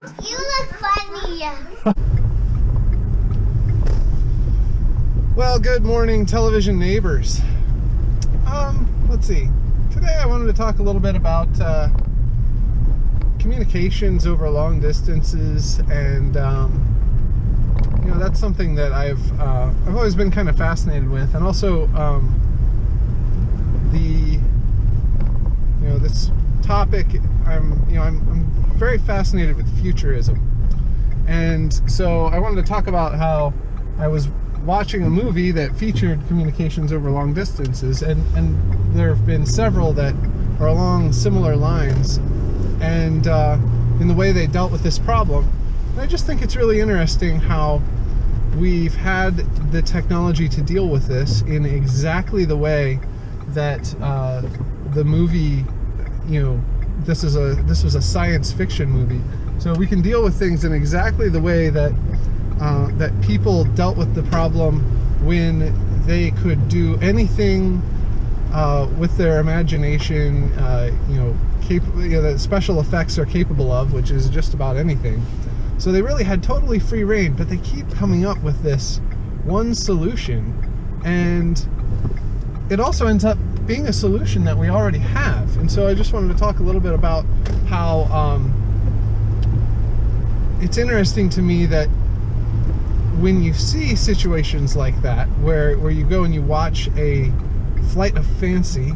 You look funny. Well, good morning, television neighbors. Let's see. Today I wanted to talk a little bit about communications over long distances, and you know, that's something that I've always been kind of fascinated with, and also this topic. I'm very fascinated with futurism, and so I wanted to talk about how I was watching a movie that featured communications over long distances, and there have been several that are along similar lines, and in the way they dealt with this problem. And I just think it's really interesting how we've had the technology to deal with this in exactly the way that the movie, this was a science fiction movie, so we can deal with things in exactly the way that that people dealt with the problem when they could do anything with their imagination, that special effects are capable of, which is just about anything. So they really had totally free reign, but they keep coming up with this one solution, and it also ends up being a solution that we already have. And so I just wanted to talk a little bit about how it's interesting to me that when you see situations like that, where you go and you watch a flight of fancy,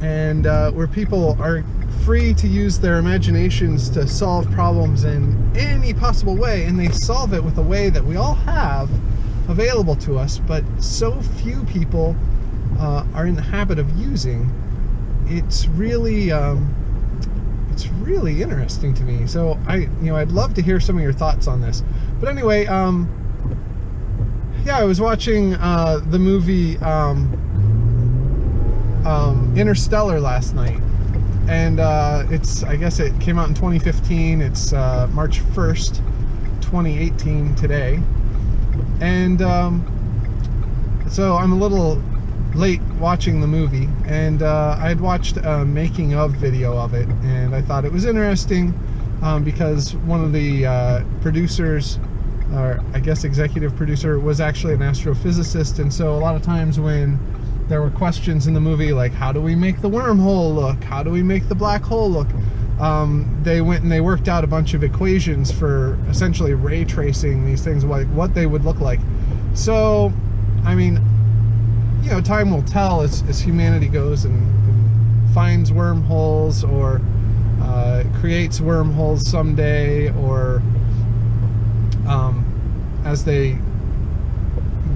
and where people are free to use their imaginations to solve problems in any possible way, and they solve it with a way that we all have available to us, but so few people are in the habit of using. It's really interesting to me. So I'd love to hear some of your thoughts on this. But anyway, I was watching the movie Interstellar last night, and I guess it came out in 2015. It's March 1st, 2018 today, and so I'm a little late watching the movie, and I had watched a making of video of it, and I thought it was interesting because one of the producers, or I guess executive producer, was actually an astrophysicist. And so a lot of times when there were questions in the movie like, how do we make the wormhole look, how do we make the black hole look, they went and they worked out a bunch of equations for essentially ray tracing these things, like what they would look like. So I mean, time will tell as humanity goes and finds wormholes, or creates wormholes someday, or as they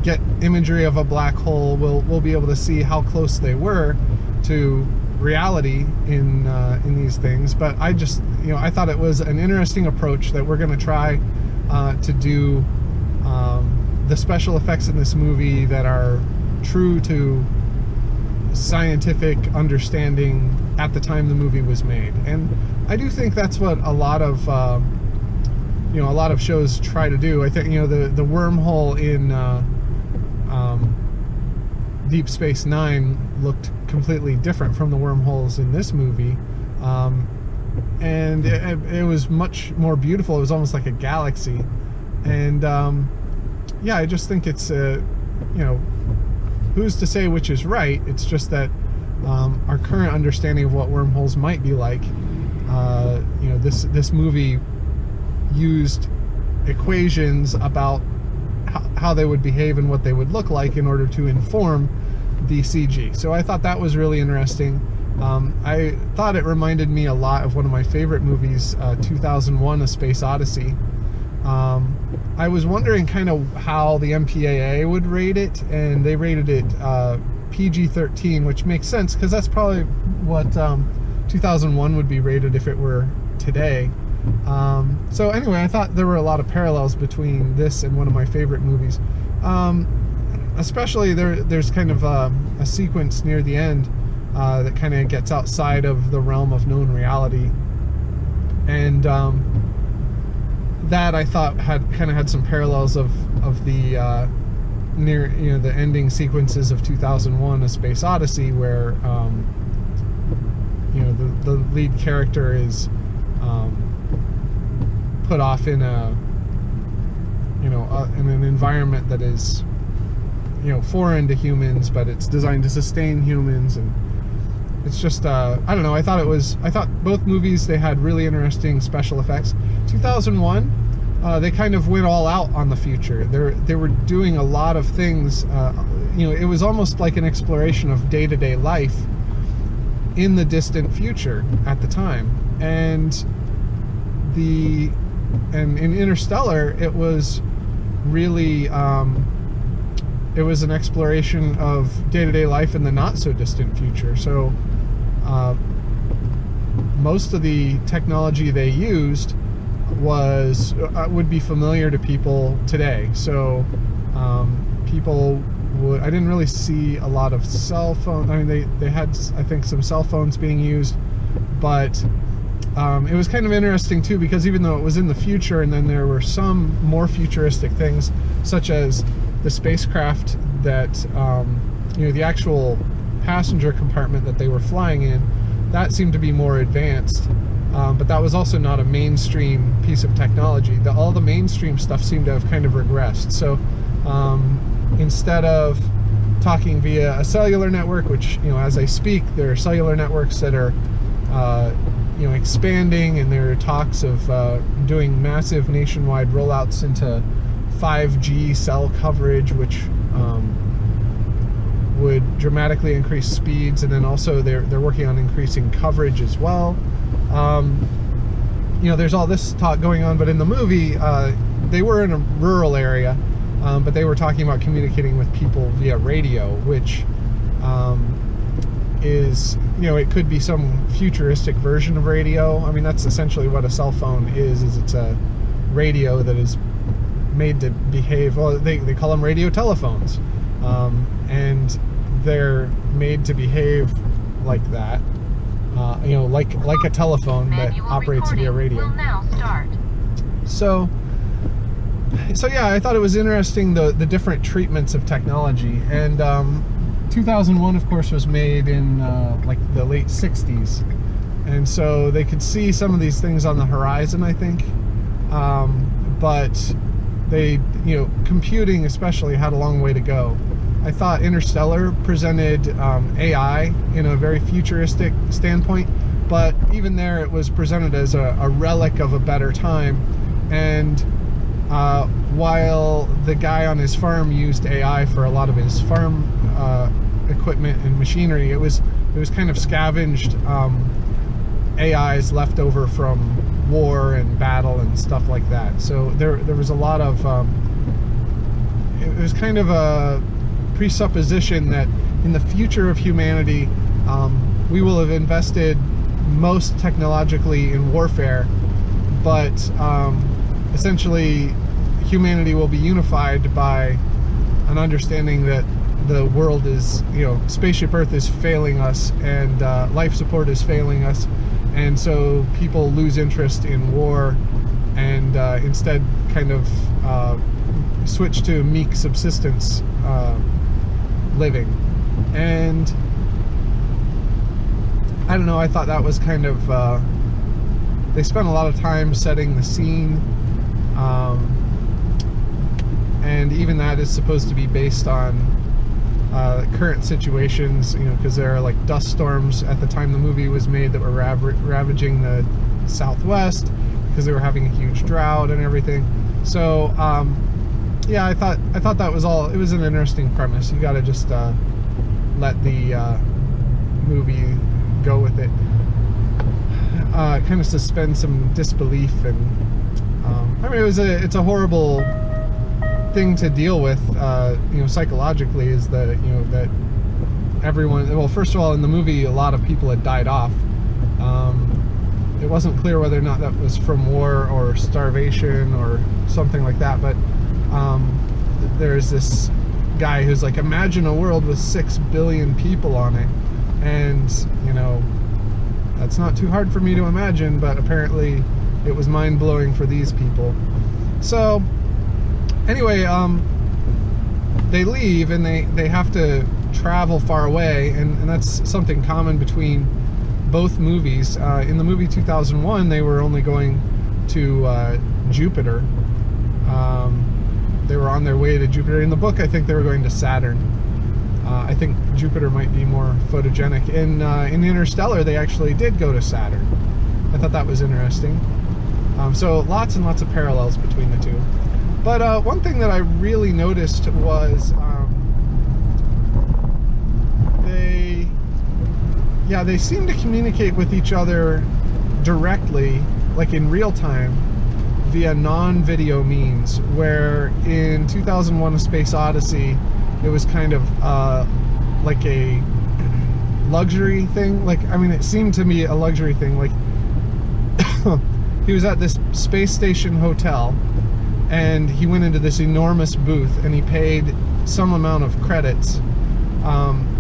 get imagery of a black hole, we'll be able to see how close they were to reality in these things. But I just, I thought it was an interesting approach that we're going to try to do the special effects in this movie that are true to scientific understanding at the time the movie was made. And I do think that's what a lot of shows try to do. I think the wormhole in Deep Space Nine looked completely different from the wormholes in this movie, and it was much more beautiful. It was almost like a galaxy, and I just think it's who's to say which is right? It's just that our current understanding of what wormholes might be like, this movie used equations about how they would behave and what they would look like in order to inform the CG. So I thought that was really interesting. I thought it reminded me a lot of one of my favorite movies, 2001: A Space Odyssey. I was wondering kind of how the MPAA would rate it, and they rated it PG-13, which makes sense because that's probably what 2001 would be rated if it were today. So anyway, I thought there were a lot of parallels between this and one of my favorite movies. Especially there's kind of a sequence near the end that kind of gets outside of the realm of known reality, and that I thought had some parallels of the the ending sequences of 2001: A Space Odyssey, where the lead character is put off in a, in an environment that is, foreign to humans, but it's designed to sustain humans. And it's just, I don't know. I thought both movies, they had really interesting special effects. 2001, they kind of went all out on the future. They were doing a lot of things. It was almost like an exploration of day-to-day life in the distant future at the time. And in Interstellar, it was really, it was an exploration of day-to-day life in the not-so-distant future. So most of the technology they used would be familiar to people today. So people I didn't really see a lot of cell phone. I mean, they had, I think, some cell phones being used, but it was kind of interesting too, because even though it was in the future, and then there were some more futuristic things, such as the spacecraft that, the actual passenger compartment that they were flying in, that seemed to be more advanced. But that was also not a mainstream piece of technology. All the mainstream stuff seemed to have kind of regressed. So instead of talking via a cellular network, which, as I speak, there are cellular networks that are, expanding, and there are talks of doing massive nationwide rollouts into 5G cell coverage, which would dramatically increase speeds, and then also they're working on increasing coverage as well. There's all this talk going on, but in the movie, they were in a rural area, but they were talking about communicating with people via radio, which is, it could be some futuristic version of radio. I mean, that's essentially what a cell phone is it's a radio that is made to behave, well, they call them radio telephones, and they're made to behave like that, like a telephone that operates via radio. So yeah, I thought it was interesting, the different treatments of technology. And 2001, of course, was made in like the late 60s, and so they could see some of these things on the horizon, I think, but they, computing especially had a long way to go. I thought Interstellar presented AI in a very futuristic standpoint, but even there it was presented as a relic of a better time. And while the guy on his farm used AI for a lot of his farm equipment and machinery, it was kind of scavenged AIs left over from war and battle and stuff like that. So there was a lot of it was kind of a presupposition that in the future of humanity, we will have invested most technologically in warfare, but essentially humanity will be unified by an understanding that the world is, Spaceship Earth is failing us, and life support is failing us, and so people lose interest in war, and instead kind of switch to meek subsistence living. And I don't know, I thought that was kind of, they spent a lot of time setting the scene, and even that is supposed to be based on current situations, because there are like dust storms at the time the movie was made that were ravaging the Southwest, because they were having a huge drought and everything. So yeah, I thought that was all, it was an interesting premise. You got to just let the movie go with it, kind of suspend some disbelief. And I mean, it's a horrible thing to deal with, psychologically, is that, that everyone, well, first of all, in the movie, a lot of people had died off. It wasn't clear whether or not that was from war or starvation or something like that, but there's this guy who's like, imagine a world with 6 billion people on it, and that's not too hard for me to imagine, but apparently it was mind-blowing for these people. So anyway, they leave, and they have to travel far away, and that's something common between both movies. In the movie 2001, they were only going to Jupiter. They were on their way to Jupiter. In the book, I think they were going to Saturn. I think Jupiter might be more photogenic. In Interstellar, they actually did go to Saturn. I thought that was interesting. So lots and lots of parallels between the two. But one thing that I really noticed was they seem to communicate with each other directly, like in real time, via non-video means, where in 2001 A Space Odyssey, it was kind of like a luxury thing. Like, I mean, it seemed to me a luxury thing. Like, he was at this space station hotel, and he went into this enormous booth, and he paid some amount of credits.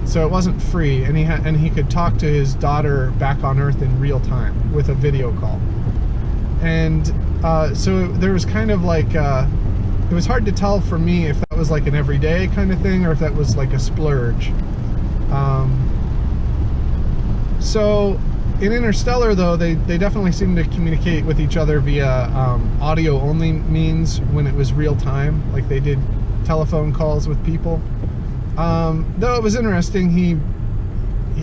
So it wasn't free, and he could talk to his daughter back on Earth in real time with a video call. And so there was kind of like it was hard to tell for me if that was like an everyday kind of thing or if that was like a splurge. So in Interstellar, though, they definitely seemed to communicate with each other via audio only means when it was real time, like they did telephone calls with people. Though it was interesting, he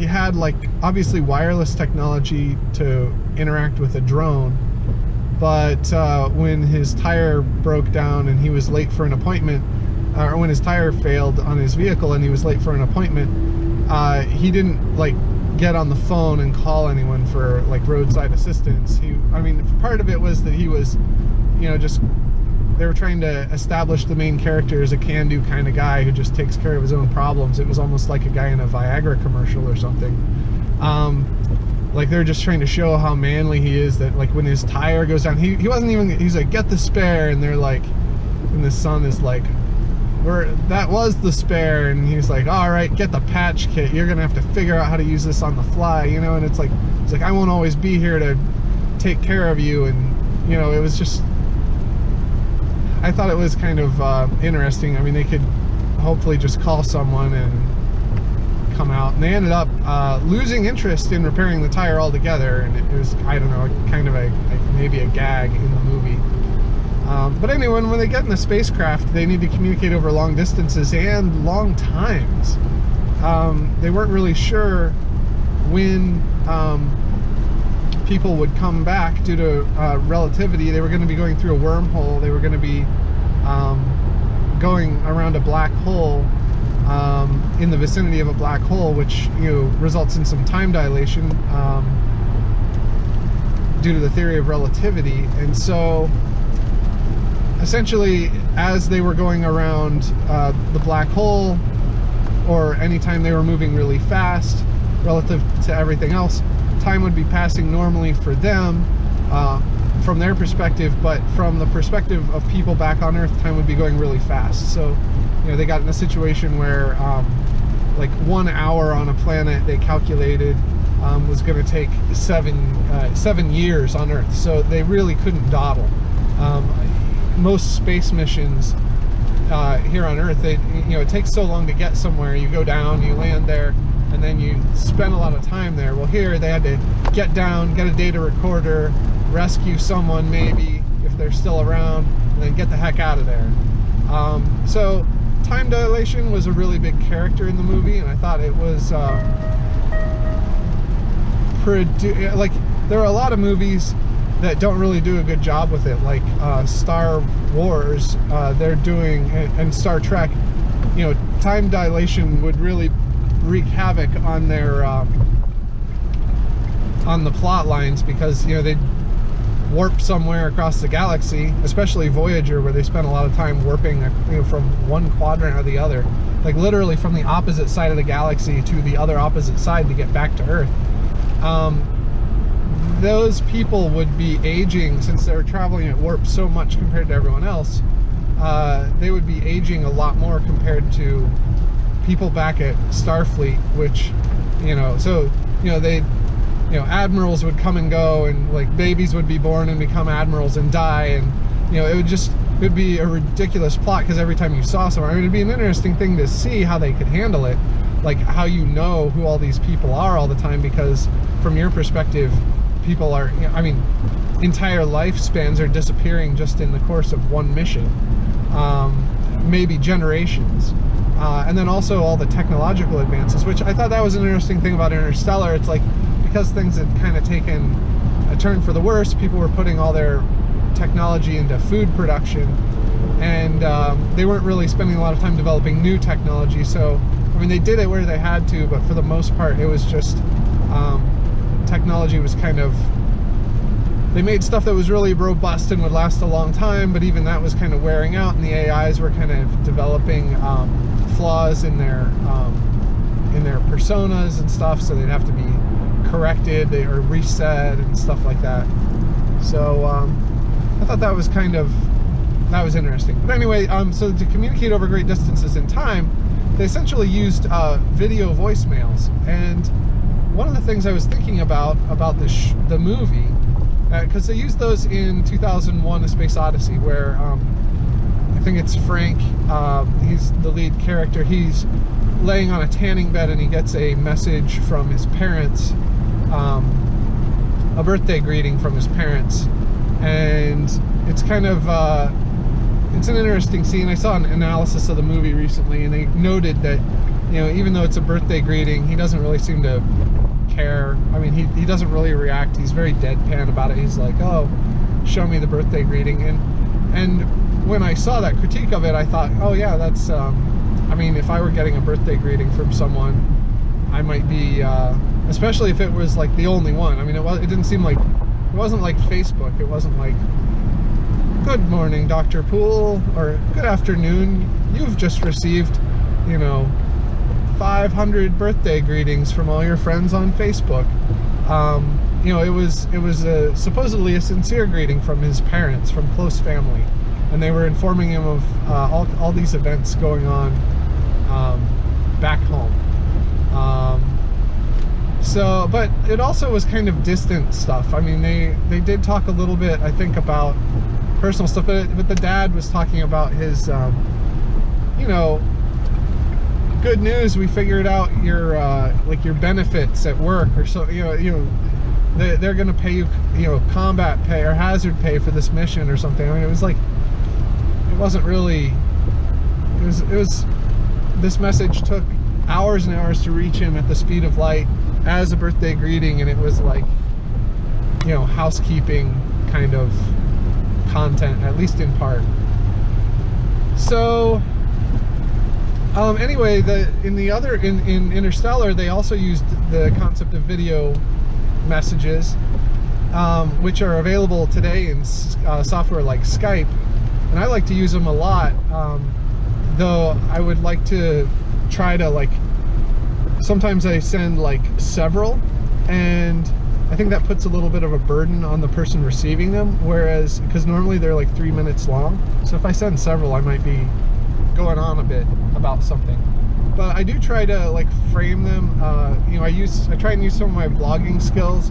had like obviously wireless technology to interact with a drone, but when his tire broke down and he was late for an appointment, or when his tire failed on his vehicle and he was late for an appointment, he didn't like get on the phone and call anyone for like roadside assistance. I mean, part of it was that he was, just they were trying to establish the main character as a can-do kind of guy who just takes care of his own problems. It was almost like a guy in a Viagra commercial or something. Like they're just trying to show how manly he is, that like when his tire goes down, he wasn't even, he's like, get the spare, and they're like, and the son is like, that was the spare, and he's like, all right, get the patch kit, you're gonna have to figure out how to use this on the fly, and it's like, he's like, I won't always be here to take care of you. And it was just, I thought it was kind of interesting. I mean, they could hopefully just call someone and come out, and they ended up losing interest in repairing the tire altogether, and it was, I don't know, kind of maybe a gag in the movie. But anyway, when they get in the spacecraft, they need to communicate over long distances and long times. They weren't really sure when people would come back due to relativity. They were going to be going through a wormhole. They were going to be going around a black hole, in the vicinity of a black hole, which results in some time dilation due to the theory of relativity. And so essentially, as they were going around the black hole, or anytime they were moving really fast relative to everything else, time would be passing normally for them from their perspective, but from the perspective of people back on Earth, time would be going really fast. So they got in a situation where like 1 hour on a planet, they calculated, was going to take 7 years on Earth. So they really couldn't dawdle. Most space missions here on Earth, it takes so long to get somewhere. You go down, you land there, and then you spend a lot of time there. Well, here they had to get down, get a data recorder, rescue someone maybe if they're still around, and then get the heck out of there. So time dilation was a really big character in the movie, and I thought it was like, there are a lot of movies that don't really do a good job with it, like Star Wars, they're doing, and Star Trek. Time dilation would really wreak havoc on their on the plot lines, because they'd warp somewhere across the galaxy, especially Voyager, where they spent a lot of time warping from one quadrant or the other, like literally from the opposite side of the galaxy to the other opposite side to get back to Earth. Those people would be aging, since they're traveling at warp so much compared to everyone else. They would be aging a lot more compared to people back at Starfleet, which, so, they, admirals would come and go, and like babies would be born and become admirals and die, and, it would be a ridiculous plot, because every time you saw someone, I mean, it'd be an interesting thing to see how they could handle it, like how who all these people are all the time, because from your perspective, people are, I mean, entire lifespans are disappearing just in the course of one mission, maybe generations. And then also all the technological advances, which I thought that was an interesting thing about Interstellar. It's like, because things had kind of taken a turn for the worse, people were putting all their technology into food production, and they weren't really spending a lot of time developing new technology. So, I mean, they did it where they had to, but for the most part, it was just technology was kind of, they made stuff that was really robust and would last a long time, but even that was kind of wearing out, and the AIs were kind of developing flaws in their personas and stuff, so they'd have to be corrected or reset and stuff like that. So I thought that was that was interesting. But anyway, so to communicate over great distances in time, they essentially used video voicemails. And one of the things I was thinking about the movie, because they used those in 2001: A Space Odyssey, where I think it's Frank, he's the lead character, he's laying on a tanning bed and he gets a message from his parents, a birthday greeting from his parents, and it's kind of it's an interesting scene. I saw an analysis of the movie recently, and they noted that, you know, even though it's a birthday greeting, he doesn't really seem to care. I mean, he doesn't really react. He's very deadpan about it. He's like, oh, show me the birthday greeting. And when I saw that critique of it, I thought, oh yeah, that's I mean, if I were getting a birthday greeting from someone, I might be, especially if it was like the only one. I mean, it didn't seem like, it wasn't like Facebook. It wasn't like, good morning, Dr. Poole, or good afternoon, you've just received, you know, 500 birthday greetings from all your friends on Facebook. You know, it was supposedly a sincere greeting from his parents, from close family, and they were informing him of all these events going on back home. So, but it also was kind of distant stuff. I mean, they did talk a little bit, I think, about personal stuff, but the dad was talking about his, you know, good news, we figured out your like your benefits at work, or so, you know they're gonna pay you, you know, combat pay or hazard pay for this mission or something. I mean, it was like, it wasn't really, it was this message took hours and hours to reach him at the speed of light as a birthday greeting, and it was like, you know, housekeeping kind of content, at least in part. So anyway, in Interstellar, they also used the concept of video messages, which are available today in software like Skype, and I like to use them a lot, though I would like to try to, like, sometimes I send like several, and I think that puts a little bit of a burden on the person receiving them, whereas, because normally they're like 3 minutes long, so if I send several, I might be going on a bit about something. But I do try to like frame them. You know, I try and use some of my vlogging skills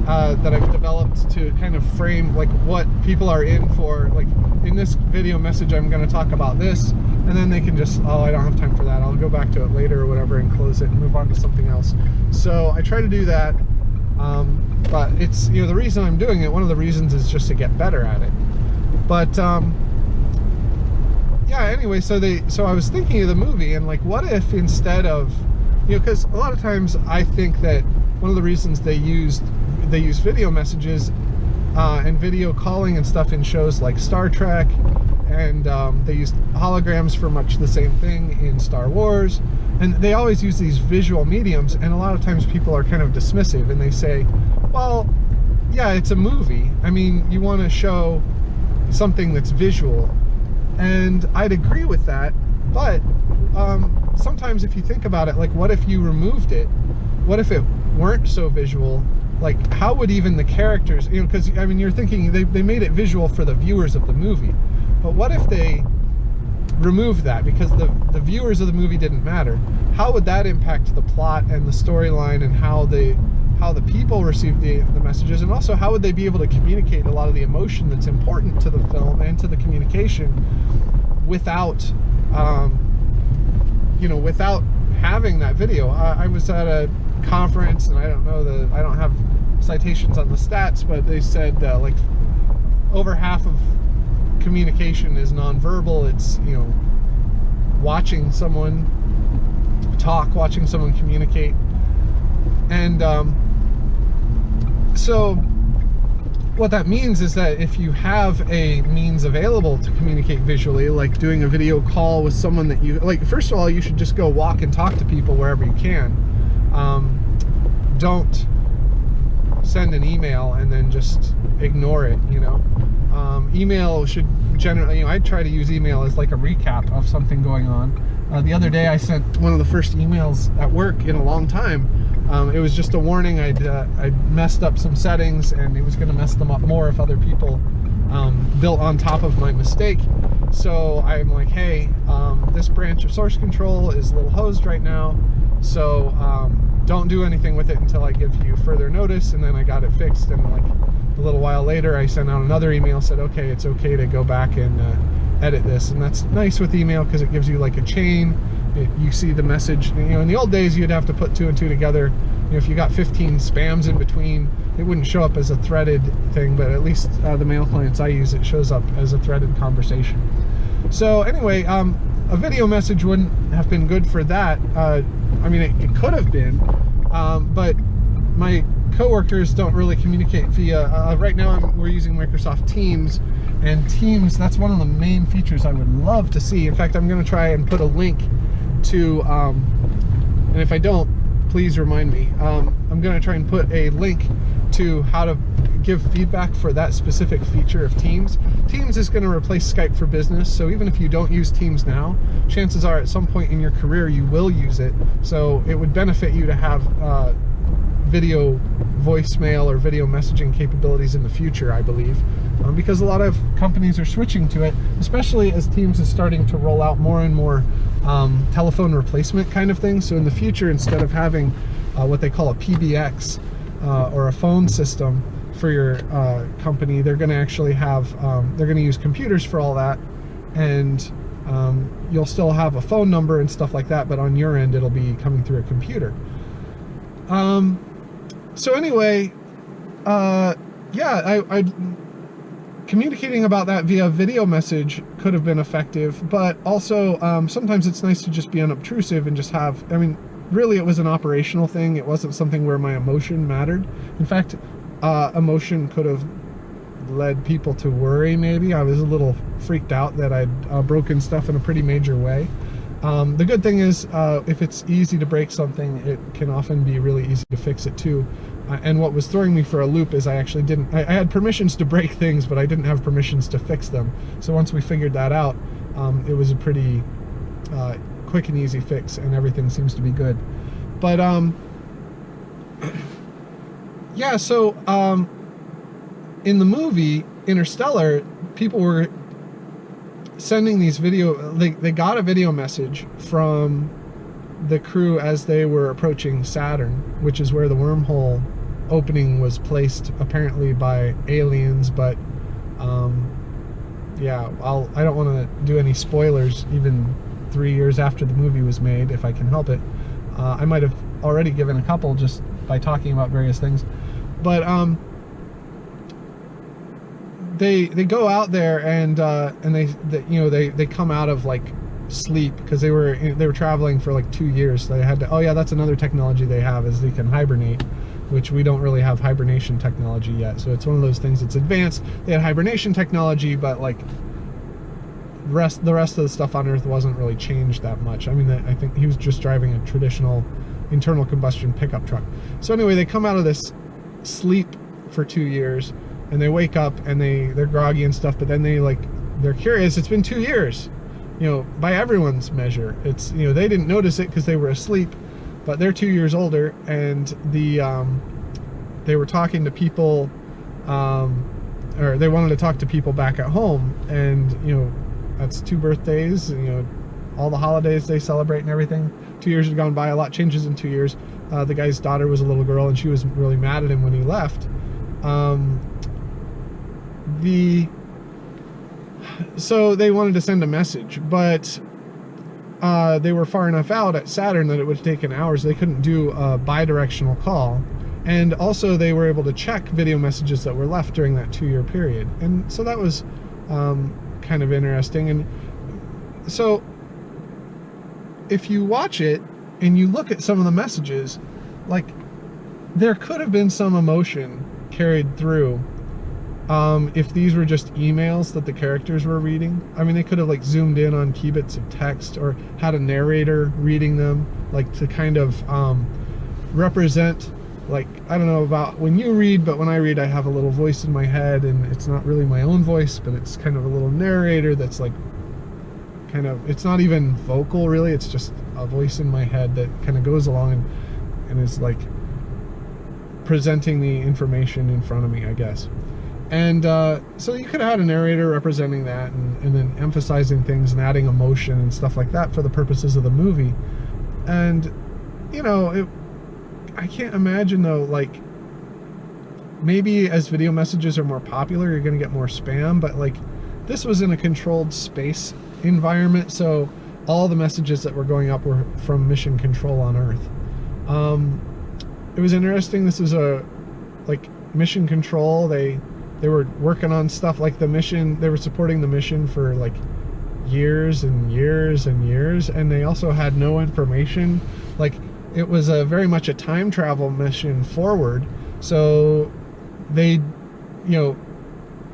that I've developed to kind of frame like what people are in for. Like, in this video message, I'm going to talk about this, and then they can just, oh, I don't have time for that, I'll go back to it later or whatever, and close it and move on to something else. So I try to do that. But it's, you know, the reason I'm doing it, one of the reasons is just to get better at it. But yeah, anyway, so I was thinking of the movie, and like, what if instead of, you know, because a lot of times I think that one of the reasons they use video messages and video calling and stuff in shows like Star Trek, and they used holograms for much the same thing in Star Wars, and they always use these visual mediums, and a lot of times people are kind of dismissive, and they say, well, yeah, it's a movie. I mean, you want to show something that's visual. And I'd agree with that, but sometimes if you think about it, like, what if you removed it? What if it weren't so visual? Like, how would even the characters, you know, because, I mean, you're thinking they made it visual for the viewers of the movie, but what if they removed that because the viewers of the movie didn't matter? How would that impact the plot and the storyline, and how the people receive the messages, and also how would they be able to communicate a lot of the emotion that's important to the film and to the communication without, you know, without having that video? I was at a conference, and I don't have citations on the stats, but they said like over half of communication is nonverbal. It's, you know, watching someone talk, watching someone communicate. And so what that means is that if you have a means available to communicate visually, like doing a video call with someone that you like, first of all, you should just go walk and talk to people wherever you can. Don't send an email and then just ignore it, you know. Email should generally, you know, I try to use email as like a recap of something going on. The other day I sent one of the first emails at work in a long time. It was just a warning. I'd messed up some settings, and it was going to mess them up more if other people built on top of my mistake. So I'm like, hey, this branch of source control is a little hosed right now, so don't do anything with it until I give you further notice. And then I got it fixed, and like a little while later I sent out another email, said, okay, it's okay to go back and edit this. And that's nice with email because it gives you like a chain. You see the message. You know, in the old days you'd have to put 2 and 2 together. You know, if you got 15 spams in between, it wouldn't show up as a threaded thing, but at least the mail clients I use, it shows up as a threaded conversation. So anyway, a video message wouldn't have been good for that. I mean, it could have been, but my coworkers don't really communicate via, right now we're using Microsoft Teams, and Teams, that's one of the main features I would love to see. In fact, I'm going to try and put a link to, and if I don't, please remind me. I'm going to try and put a link to how to give feedback for that specific feature of Teams. Teams is going to replace Skype for Business, so even if you don't use Teams now, chances are at some point in your career you will use it. So it would benefit you to have video voicemail or video messaging capabilities in the future, I believe, because a lot of companies are switching to it, especially as Teams is starting to roll out more and more telephone replacement kind of things. So in the future, instead of having what they call a PBX or a phone system for your company, they're going to actually have, they're going to use computers for all that, and you'll still have a phone number and stuff like that, but on your end it'll be coming through a computer. So anyway, yeah, I communicating about that via video message could have been effective, but also sometimes it's nice to just be unobtrusive and just have, I mean, really it was an operational thing. It wasn't something where my emotion mattered. In fact, emotion could have led people to worry, maybe. I was a little freaked out that I'd broken stuff in a pretty major way. The good thing is, if it's easy to break something, it can often be really easy to fix it too. And what was throwing me for a loop is I actually didn't, I had permissions to break things, but I didn't have permissions to fix them. So once we figured that out, it was a pretty quick and easy fix, and everything seems to be good. But yeah, so in the movie Interstellar, people were sending these video, they got a video message from the crew as they were approaching Saturn, which is where the wormhole opening was placed, apparently by aliens. But yeah, I don't want to do any spoilers even 3 years after the movie was made, if I can help it. I might have already given a couple just by talking about various things, but they go out there and they you know, they come out of like sleep, because they were traveling for like 2 years. They had to, oh yeah, that's another technology they have, is they can hibernate, which we don't really have hibernation technology yet. So it's one of those things that's advanced. They had hibernation technology, but like the rest of the stuff on Earth wasn't really changed that much. I mean, I think he was just driving a traditional internal combustion pickup truck. So anyway, they come out of this sleep for 2 years, and they wake up and they're groggy and stuff, but then they're curious. It's been 2 years, you know, by everyone's measure. It's, you know, they didn't notice it because they were asleep, but they're 2 years older, and they were talking to people, or they wanted to talk to people back at home, and you know, that's 2 birthdays, you know, all the holidays they celebrate and everything. 2 years had gone by, a lot changes in 2 years. The guy's daughter was a little girl, and she was really mad at him when he left. So they wanted to send a message, but they were far enough out at Saturn that it would have taken hours. They couldn't do a bi-directional call, And also they were able to check video messages that were left during that 2-year period. And so that was kind of interesting. And so if you watch it and you look at some of the messages, like, there could have been some emotion carried through if these were just emails that the characters were reading. I mean, they could have like zoomed in on key bits of text or had a narrator reading them, like to kind of represent, like, I don't know about when you read, but when I read, I have a little voice in my head, and it's not really my own voice, but it's kind of a little narrator that's like kind of, it's not even vocal really, it's just a voice in my head that kind of goes along and is like presenting the information in front of me, I guess. And so you could have had a narrator representing that, and then emphasizing things and adding emotion and stuff like that for the purposes of the movie. And, you know, I can't imagine though, like, maybe as video messages are more popular, you're going to get more spam, but like, this was in a controlled space environment, so all the messages that were going up were from mission control on Earth. It was interesting. This is a, like, mission control. They were working on stuff like the mission. They were supporting the mission for like years and years and years, and they also had no information. Like, it was very much a time travel mission forward. So they, you know,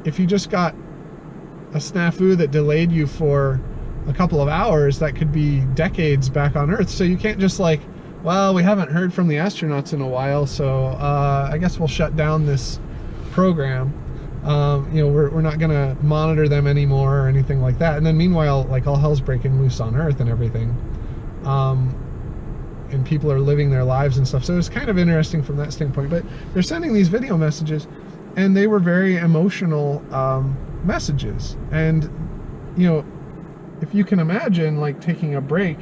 if you just got a snafu that delayed you for a couple of hours, that could be decades back on Earth. So you can't just like, well, we haven't heard from the astronauts in a while, so I guess we'll shut down this program. You know, we're not gonna monitor them anymore or anything like that. And then meanwhile, like, all hell's breaking loose on Earth and everything. And people are living their lives and stuff. So it's kind of interesting from that standpoint. But they're sending these video messages, and they were very emotional messages. And, you know, if you can imagine, like, taking a break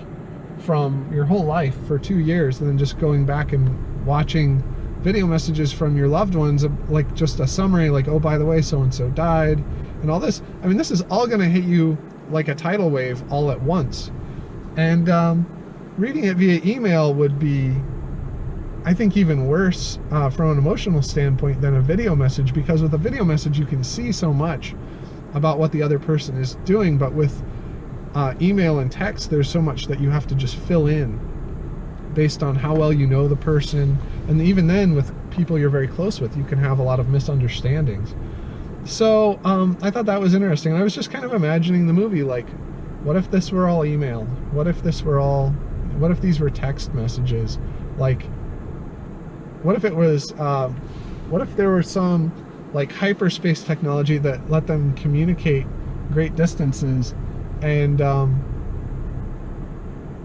from your whole life for 2 years and then just going back and watching video messages from your loved ones, like just a summary, like, oh, by the way, so-and-so died, and all this. I mean, this is all going to hit you like a tidal wave all at once. And reading it via email would be, I think, even worse from an emotional standpoint than a video message, because with a video message you can see so much about what the other person is doing, but with email and text, there's so much that you have to just fill in based on how well you know the person. And even then, with people you're very close with, you can have a lot of misunderstandings. So I thought that was interesting. I was just kind of imagining the movie, like, what if this were all email? What if these were text messages? Like, what if it was, what if there were some, like, hyperspace technology that let them communicate great distances, and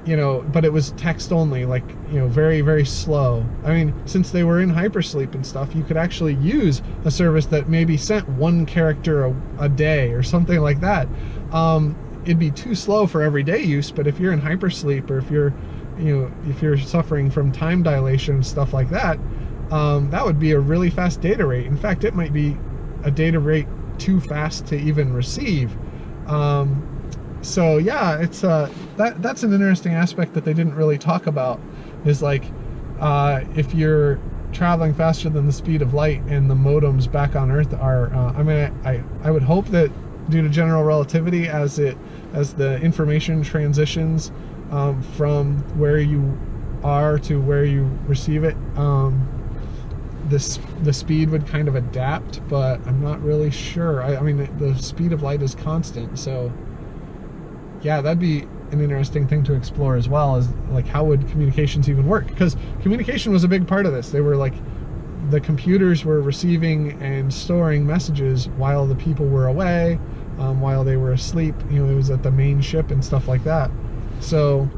you know, but it was text only, like, you know, very, very slow. I mean, since they were in hypersleep and stuff, you could actually use a service that maybe sent one character a day or something like that. It'd be too slow for everyday use, but if you're in hypersleep, or if you're, you know, if you're suffering from time dilation and stuff like that, that would be a really fast data rate. In fact, it might be a data rate too fast to even receive. So yeah, it's that's an interesting aspect that they didn't really talk about, is like, if you're traveling faster than the speed of light and the modems back on Earth are, I mean, I would hope that due to general relativity, as the information transitions from where you are to where you receive it, the speed would kind of adapt, but I'm not really sure. I mean, the speed of light is constant, so yeah, that'd be an interesting thing to explore as well, as like, how would communications even work? Because communication was a big part of this. They were like, the computers were receiving and storing messages while the people were away, while they were asleep. You know, it was at the main ship and stuff like that. So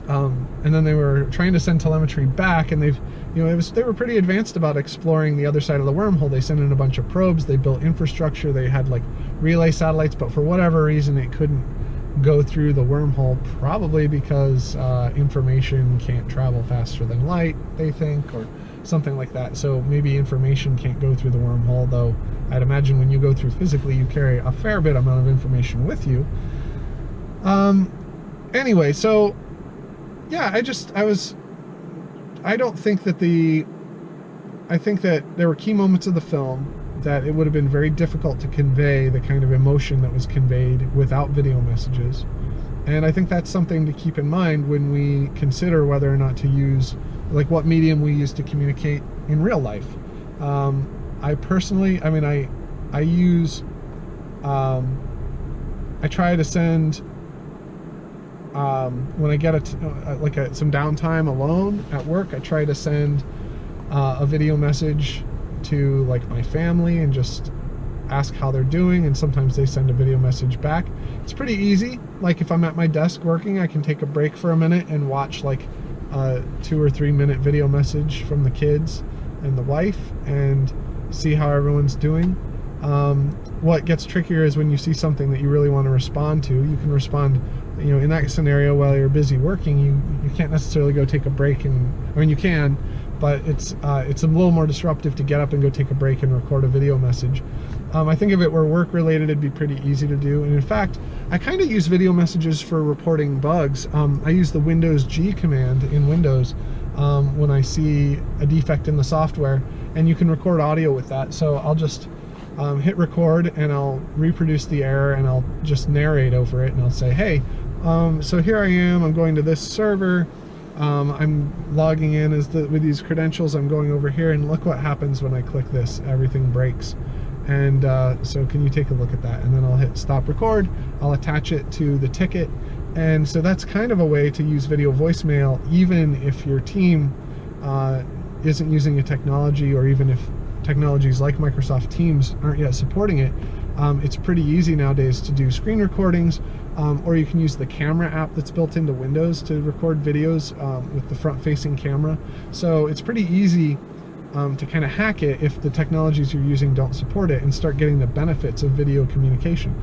and then they were trying to send telemetry back, and they've, you know, they were pretty advanced about exploring the other side of the wormhole. They sent in a bunch of probes, they built infrastructure, they had like relay satellites, but for whatever reason it couldn't go through the wormhole, probably because information can't travel faster than light, they think, or something like that. So maybe information can't go through the wormhole, though I'd imagine when you go through physically, you carry a fair bit amount of information with you. Anyway, so yeah, I don't think that the I think that there were key moments of the film that it would have been very difficult to convey the kind of emotion that was conveyed without video messages. And I think that's something to keep in mind when we consider whether or not to use, like, what medium we use to communicate in real life. I personally, I mean, I use, I try to send, when I get some downtime alone at work, I try to send a video message to, like, my family and just ask how they're doing, and sometimes they send a video message back. It's pretty easy. Like, if I'm at my desk working, I can take a break for a minute and watch like a 2 or 3 minute video message from the kids and the wife and see how everyone's doing. What gets trickier is when you see something that you really want to respond to. You can respond, you know, in that scenario while you're busy working. You can't necessarily go take a break, and I mean, you can, but it's a little more disruptive to get up and go take a break and record a video message. I think if it were work related, it'd be pretty easy to do. And in fact, I kind of use video messages for reporting bugs. I use the Windows G command in Windows when I see a defect in the software, and you can record audio with that. So I'll just hit record, and I'll reproduce the error, and I'll just narrate over it, and I'll say, hey, so here I am, I'm going to this server, I'm logging in with these credentials, I'm going over here, and look what happens when I click this, everything breaks. And so can you take a look at that? And then I'll hit stop record, I'll attach it to the ticket. And so that's kind of a way to use video voicemail, even if your team isn't using a technology, or even if technologies like Microsoft Teams aren't yet supporting it. It's pretty easy nowadays to do screen recordings, or you can use the camera app that's built into Windows to record videos with the front-facing camera. So it's pretty easy to kind of hack it if the technologies you're using don't support it, and start getting the benefits of video communication.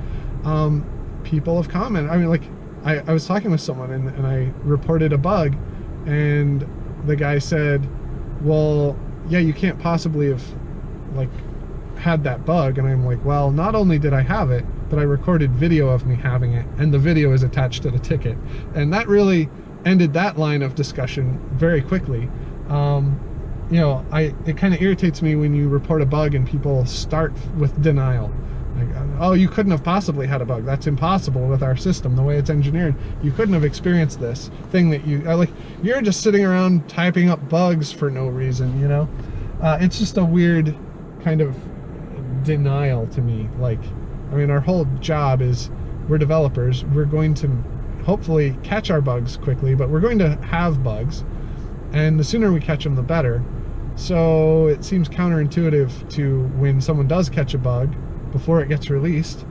People have commented, I mean, like, I was talking with someone and I reported a bug, and the guy said, well, yeah, you can't possibly have, like, had that bug. And I'm like, well, not only did I have it, but I recorded video of me having it, and the video is attached to the ticket. And that really ended that line of discussion very quickly. You know, it kind of irritates me when you report a bug and people start with denial. Like, oh, you couldn't have possibly had a bug. That's impossible with our system, the way it's engineered. You couldn't have experienced this thing that you, like, you're just sitting around typing up bugs for no reason, you know? It's just a weird kind of denial to me. Like, I mean, our whole job is, we're developers. We're going to hopefully catch our bugs quickly, but we're going to have bugs. And the sooner we catch them, the better. So it seems counterintuitive to, when someone does catch a bug before it gets released.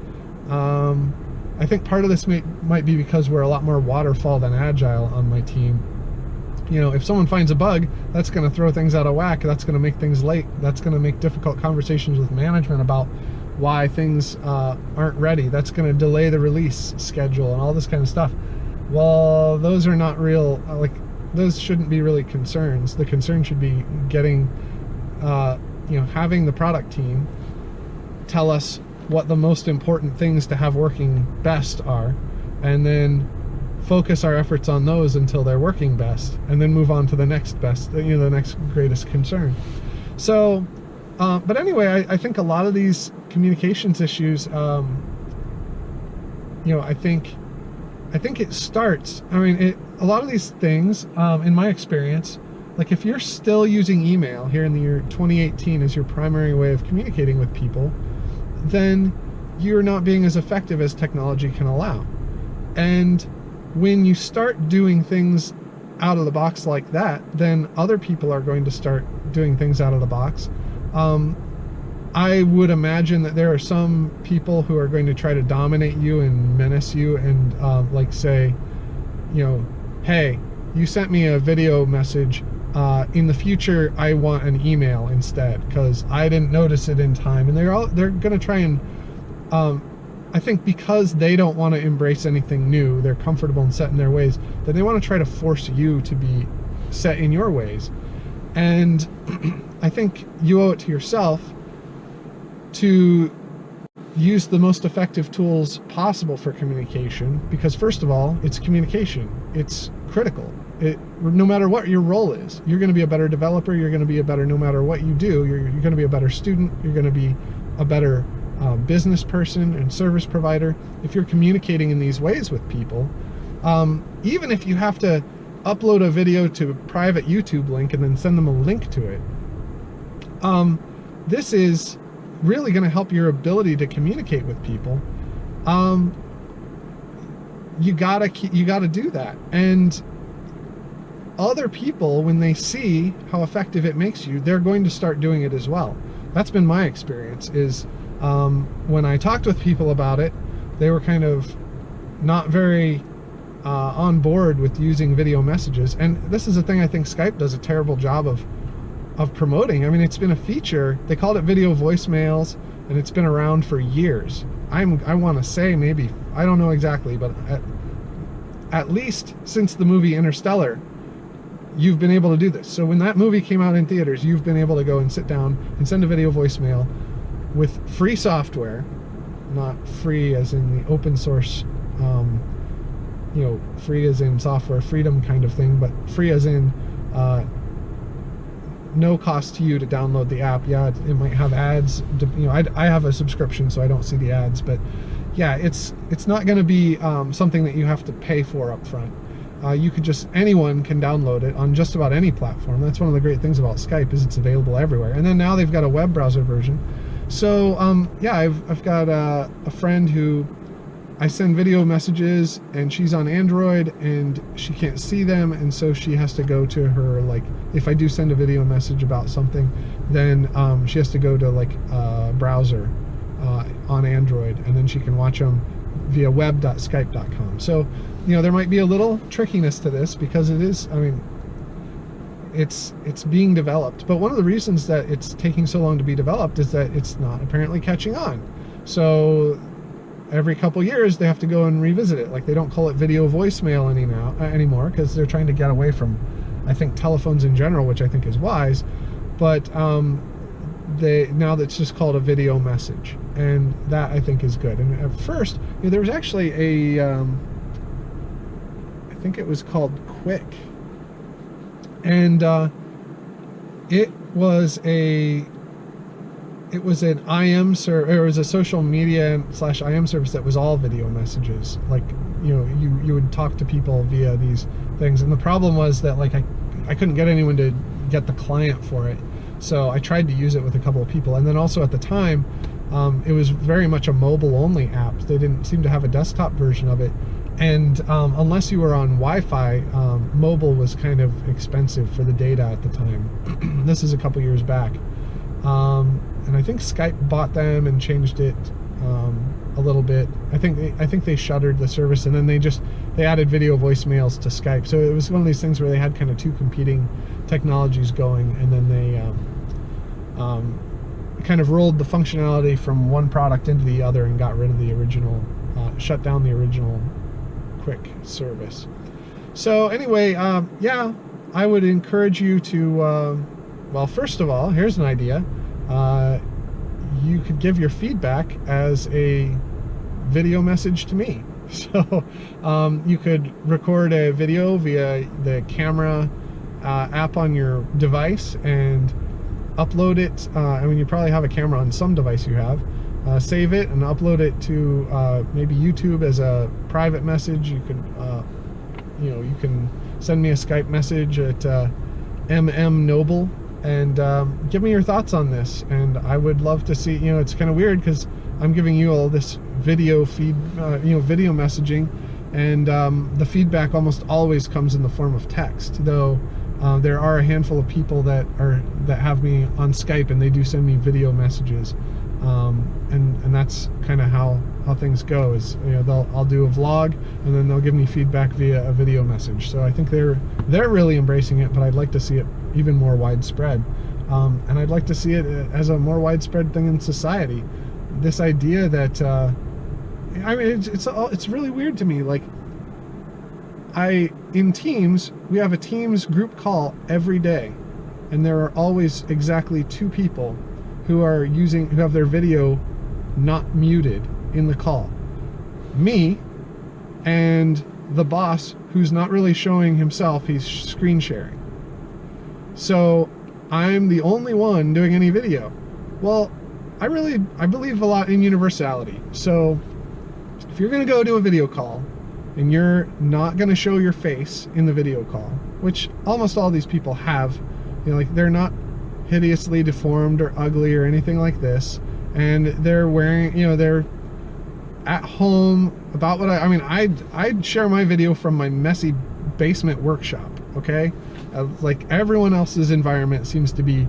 I think part of this might be because we're a lot more waterfall than agile on my team. You know, if someone finds a bug, that's going to throw things out of whack. That's going to make things late. That's going to make difficult conversations with management about why things aren't ready. That's going to delay the release schedule and all this kind of stuff. Well, those are not real, like, those shouldn't be really concerns. The concern should be getting, you know, having the product team tell us what the most important things to have working best are, and then focus our efforts on those until they're working best, and then move on to the next best, you know, the next greatest concern. So, but anyway, I think a lot of these communications issues, you know, I think it starts, I mean, a lot of these things, in my experience, like, if you're still using email here in the year 2018 as your primary way of communicating with people, then you're not being as effective as technology can allow. And when you start doing things out of the box like that, then other people are going to start doing things out of the box. I would imagine that there are some people who are going to try to dominate you and menace you and like, say, you know, hey, you sent me a video message, in the future I want an email instead because I didn't notice it in time. And they're going to try and I think because they don't want to embrace anything new, they're comfortable and set in their ways, that they want to try to force you to be set in your ways. And I think you owe it to yourself to use the most effective tools possible for communication, because first of all, it's communication. It's critical. No matter what your role is, you're going to be a better developer. You're going to be a better, no matter what you do, you're going to be a better student. You're going to be a better business person and service provider if you're communicating in these ways with people. Even if you have to upload a video to a private YouTube link and then send them a link to it, this is really going to help your ability to communicate with people. You gotta do that. And other people, when they see how effective it makes you, they're going to start doing it as well. That's been my experience, is when I talked with people about it, they were kind of not very on board with using video messages. And this is a thing I think Skype does a terrible job of promoting. I mean, it's been a feature. They called it video voicemails, and it's been around for years. I want to say maybe, I don't know exactly, but at least since the movie Interstellar, you've been able to do this. So when that movie came out in theaters, you've been able to go and sit down and send a video voicemail with free software, not free as in the open source, you know, free as in software freedom kind of thing, but free as in no cost to you to download the app. Yeah, it might have ads. You know, I have a subscription, so I don't see the ads, but yeah, it's not going to be something that you have to pay for up front. You could just, anyone can download it on just about any platform. That's one of the great things about Skype, is it's available everywhere. And then now they've got a web browser version. So yeah, I've got a friend who I send video messages, and she's on Android and she can't see them, and so she has to go to her, like, if I do send a video message about something, then she has to go to like a browser on Android, and then she can watch them via web.skype.com. So, you know, there might be a little trickiness to this, because it is, I mean, it's being developed. But one of the reasons that it's taking so long to be developed is that it's not apparently catching on. So every couple years they have to go and revisit it. Like, they don't call it video voicemail anymore, because they're trying to get away from, I think, telephones in general, which I think is wise. But now that's just called a video message, and that I think is good. And at first, you know, there was actually a I think it was called Quick, and it was an IM service. It was a social media / IM service that was all video messages. Like, you know, you would talk to people via these things, and the problem was that, like, I couldn't get anyone to get the client for it. So I tried to use it with a couple of people, and then also at the time, it was very much a mobile-only app. They didn't seem to have a desktop version of it, and unless you were on Wi-Fi, mobile was kind of expensive for the data at the time. This is a couple years back, and I think Skype bought them and changed it a little bit. I think they shuttered the service, and then they added video voicemails to Skype. So it was one of these things where they had kind of two competing technologies going, and then they kind of rolled the functionality from one product into the other and got rid of the original, shut down the original Quick service. So anyway, yeah, I would encourage you to, well, first of all, here's an idea. You could give your feedback as a video message to me. So you could record a video via the camera app on your device and upload it. I mean, you probably have a camera on some device you have. Save it and upload it to maybe YouTube as a private message. You could, you know, you can send me a Skype message at mmnoble and give me your thoughts on this. And I would love to see, you know, it's kind of weird because I'm giving you all this video feed, you know, video messaging, and the feedback almost always comes in the form of text, though there are a handful of people that have me on Skype, and they do send me video messages, and that's kind of how things go. Is, you know, I'll do a vlog, and then they'll give me feedback via a video message. So I think they're really embracing it, but I'd like to see it even more widespread, and I'd like to see it as a more widespread thing in society. This idea that I mean, it's really weird to me. Like, in Teams, we have a Teams group call every day, and there are always exactly 2 people who have their video not muted in the call. Me and the boss who's not really showing himself, he's screen sharing. So I'm the only one doing any video. Well, I believe a lot in universality. So if you're going to go do a video call and you're not going to show your face in the video call, which almost all these people have, you know, like they're not hideously deformed or ugly or anything like this, and they're wearing, you know, they're at home about what I mean, I'd share my video from my messy basement workshop, okay? Like everyone else's environment seems to be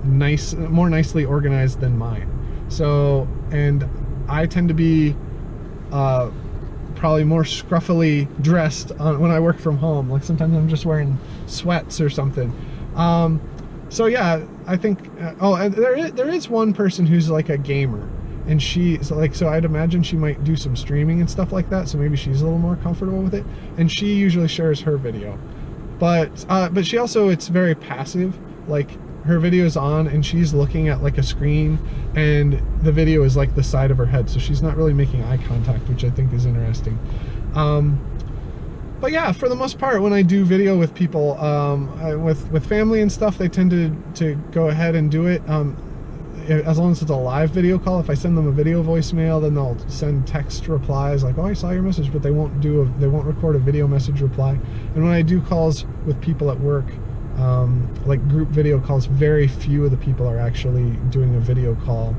nice, more nicely organized than mine. So, and I tend to be probably more scruffily dressed when I work from home. Like sometimes I'm just wearing sweats or something. So yeah, I think, and there is one person who's like a gamer, and she's like, so I'd imagine she might do some streaming and stuff like that, so maybe she's a little more comfortable with it, and she usually shares her video. But she also, it's very passive, like her video is on and she's looking at like a screen and the video is like the side of her head, so she's not really making eye contact, which I think is interesting. But yeah, for the most part, when I do video with people, with family and stuff, they tend to go ahead and do it. As long as it's a live video call. If I send them a video voicemail, then they'll send text replies like, "Oh, I saw your message," but they won't record a video message reply. And when I do calls with people at work, like group video calls, very few of the people are actually doing a video call.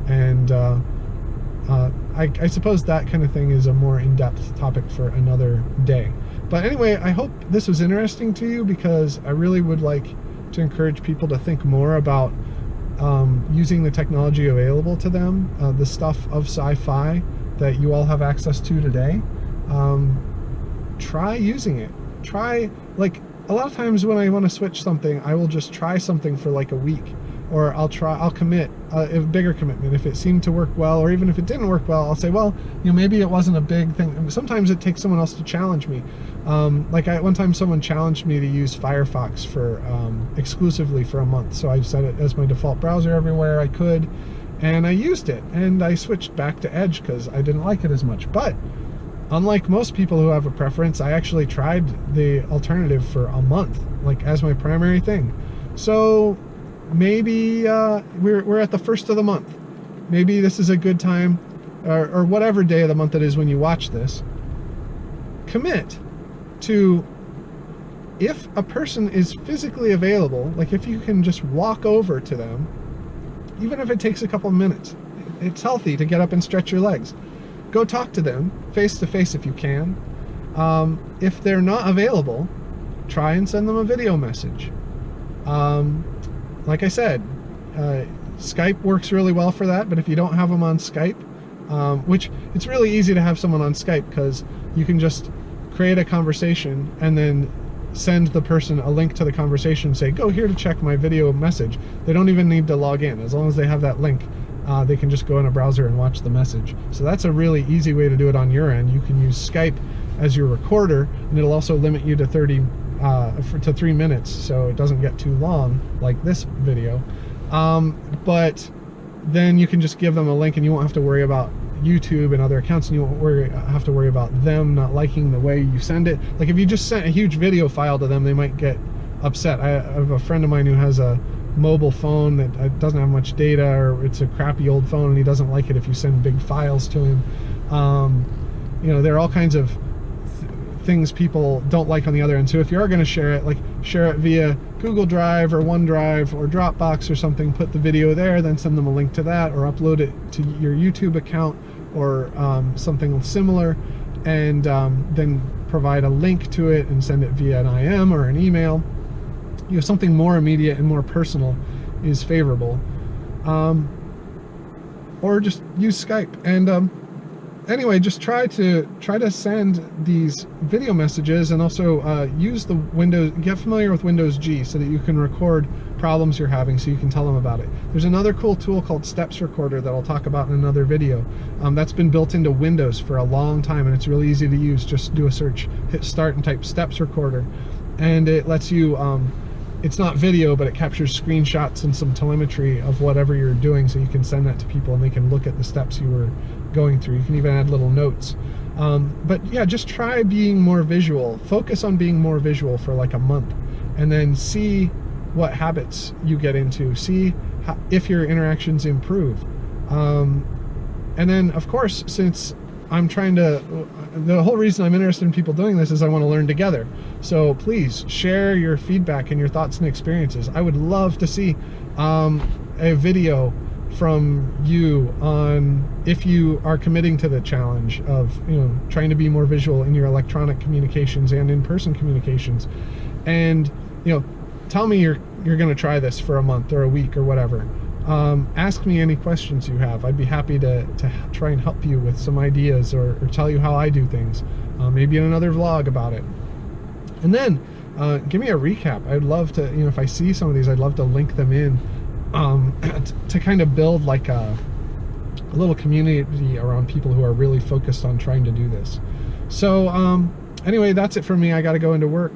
And I suppose that kind of thing is a more in-depth topic for another day. But anyway, I hope this was interesting to you, because I really would like to encourage people to think more about using the technology available to them, the stuff of sci-fi that you all have access to today. Try using it. Try, like, a lot of times when I want to switch something, I will just try something for like a week, or I'll commit a bigger commitment. If it seemed to work well, or even if it didn't work well, I'll say, well, you know, maybe it wasn't a big thing. Sometimes it takes someone else to challenge me. Like one time someone challenged me to use Firefox for exclusively for a month, so I set it as my default browser everywhere I could, and I used it, and I switched back to Edge because I didn't like it as much. But unlike most people who have a preference, I actually tried the alternative for a month, like as my primary thing. So maybe we're at the first of the month. Maybe this is a good time, or whatever day of the month it is when you watch this. Commit to, if a person is physically available, like if you can just walk over to them, even if it takes a couple minutes, it's healthy to get up and stretch your legs. Go talk to them face to face if you can. If they're not available, try and send them a video message. Like I said, Skype works really well for that, but if you don't have them on Skype, which it's really easy to have someone on Skype, because you can just create a conversation and then send the person a link to the conversation and say, go here to check my video message. They don't even need to log in. As long as they have that link, they can just go in a browser and watch the message. So that's a really easy way to do it on your end. You can use Skype as your recorder, and it'll also limit you to 3 minutes, so it doesn't get too long like this video. But then you can just give them a link, and you won't have to worry about YouTube and other accounts, and you won't have to worry about them not liking the way you send it. Like if you just sent a huge video file to them, they might get upset. I have a friend of mine who has a mobile phone that doesn't have much data, or it's a crappy old phone, and he doesn't like it if you send big files to him. You know, there are all kinds of things people don't like on the other end. So if you are going to share it, like share it via Google Drive or OneDrive or Dropbox or something, put the video there, then send them a link to that, or upload it to your YouTube account or something similar, and then provide a link to it and send it via an IM or an email. You know, something more immediate and more personal is favorable. Or just use Skype. And anyway, just try to send these video messages, and also use the Windows, get familiar with Windows G so that you can record problems you're having, so you can tell them about it. There's another cool tool called Steps Recorder that I'll talk about in another video. That's been built into Windows for a long time, and it's really easy to use. Just do a search, hit start, and type Steps Recorder, and it lets you, it's not video, but it captures screenshots and some telemetry of whatever you're doing, so you can send that to people and they can look at the steps you were going through. You can even add little notes. But yeah, just try being more visual. Focus on being more visual for like a month, and then see what habits you get into. See if your interactions improve. And then, of course, since the whole reason I'm interested in people doing this is I want to learn together. So please share your feedback and your thoughts and experiences. I would love to see a video from you on if you are committing to the challenge of, trying to be more visual in your electronic communications and in-person communications. And, tell me you're going to try this for a month or a week or whatever. Ask me any questions you have. I'd be happy to try and help you with some ideas or tell you how I do things, maybe in another vlog about it. And then give me a recap. I'd love to, if I see some of these, I'd love to link them in to kind of build like a little community around people who are really focused on trying to do this. So anyway, that's it for me. I got to go into work,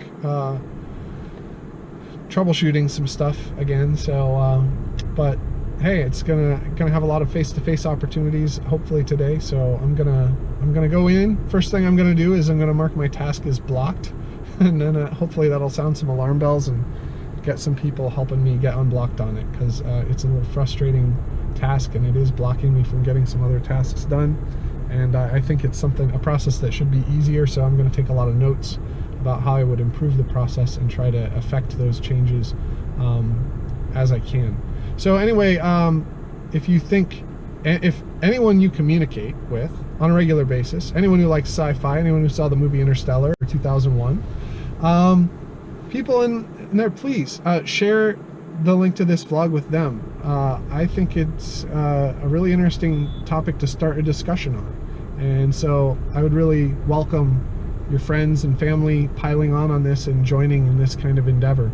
troubleshooting some stuff again. So but hey, it's gonna have a lot of face-to-face opportunities hopefully today. So I'm gonna go in. First thing I'm gonna do is I'm gonna mark my task as blocked, and then hopefully that'll sound some alarm bells and get some people helping me get unblocked on it, because it's a little frustrating task and it is blocking me from getting some other tasks done. And I think it's a process that should be easier. So I'm going to take a lot of notes about how I would improve the process and try to affect those changes as I can. So anyway, if anyone you communicate with on a regular basis, anyone who likes sci-fi, anyone who saw the movie Interstellar 2001, people in there, please share the link to this vlog with them. I think it's a really interesting topic to start a discussion on, and so I would really welcome your friends and family piling on this and joining in this kind of endeavor.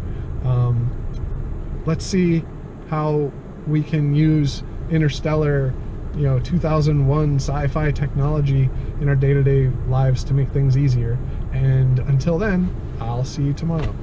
Let's see how we can use Interstellar, 2001 sci-fi technology in our day-to-day lives to make things easier. And until then, I'll see you tomorrow.